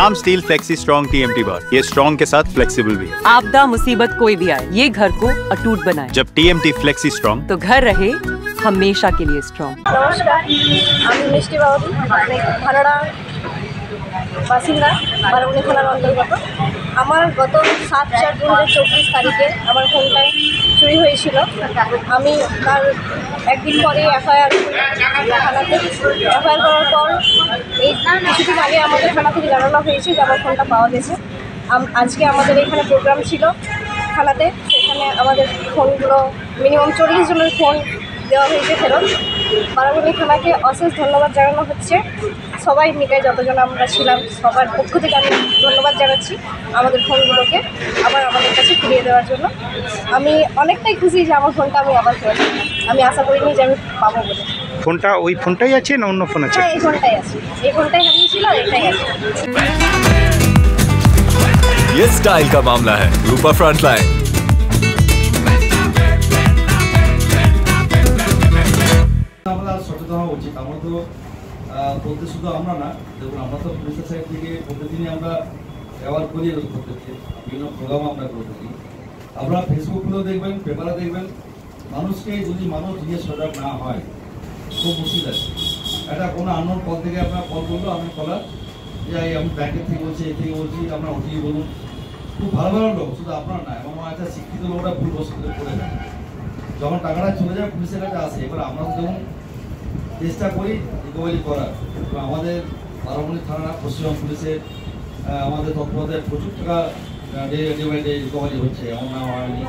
Shyam steel flexi strong TMT बार, ये strong के साथ फ्लेक्सिबल भी है। आपदा मुसीबत कोई भी आए, ये घर को अटूट बनाए। जब TMT फ्लेक्सी स्ट्रॉन्ग तो घर रहे हमेशा के लिए स्ट्रॉन्ग। नमस्कार, আমি মিষ্টি বাউরি, ভাড়া বাসিন্দা, বারাবণী থানার অন্তর্গত। আমার গত 7/4/2024 তারিখে আমার ফোনটা চুরি হয়েছিল। আমি তার একদিন পরে এফআইআর থানাতে করার পর এই কিছুদিন আগে আমাদের থানা থেকে জানানো হয়েছে যে আমার ফোনটা পাওয়া গেছে। আজকে আমাদের এখানে প্রোগ্রাম ছিল থানাতে, সেখানে আমাদের ফোনগুলো মিনিমাম 40 জনের ফোন দেওয়া হয়েছে ফেরত। বারাবণী থানাকে অশেষ ধন্যবাদ জানানো হচ্ছে। সবাই মিলে যতজন আমরা ছিলাম সবার পক্ষ থেকে আমি ধন্যবাদ জানাচ্ছি আমাদের ফোনগুলোকে আবার আমাদের কাছে ফিরিয়ে দেওয়ার জন্য। আমি অনেকটাই খুশি যে আমার ফোনটা আমি আবার ফেরত, আমি আশা করিনি যে আমি পাবো বলে। ফোনটা ওই ফোনটাই আছে না অন্য ফোন আছে? হ্যাঁ, এই ফোনটাই আছে, এই ফোনটাই হারিয়েছিল, এটাই আছে। ये स्टाइल का मामला है। रूपा फ्रंटलाइन। আমরা সচেতন হওয়া উচিত। আমরা তো বলতে শুধু আমরা না, দেখুন আমরা তো পুলিশের সাইড থেকে প্রতিদিনই আমরা ব্যবহার করি, প্রত্যেককে বিভিন্ন প্রোগ্রাম আমরা করে থাকি। আপনারা ফেসবুকগুলো দেখবেন, পেপারে দেখবেন, মানুষকে যদি মানুষ নিজে সজাগ না হয় খুব মুশকিল আছে। একটা কোনো আননোন কল থেকে আপনার কল করলো, আমি কলার যে আমি ব্যাংকের থেকে বলছি, এই থেকে বলছি, আপনার ওটিপি বলুন। খুব ভালো ভালো লোক, শুধু আপনার না, এবং একটা শিক্ষিত লোকরা ভুল বস্তু করে দেয়। যখন টাকাটা চলে যায় পুলিশের কাছে আসে। এবার আমরা যখন চেষ্টা করি রিকভারি করার, আমাদের বারাবণী থানা পশ্চিমবঙ্গ পুলিশের আমাদের তৎপরতায় প্রচুর টাকা ডে বাই ডে রিকভারি হচ্ছে, এমন না হয়নি।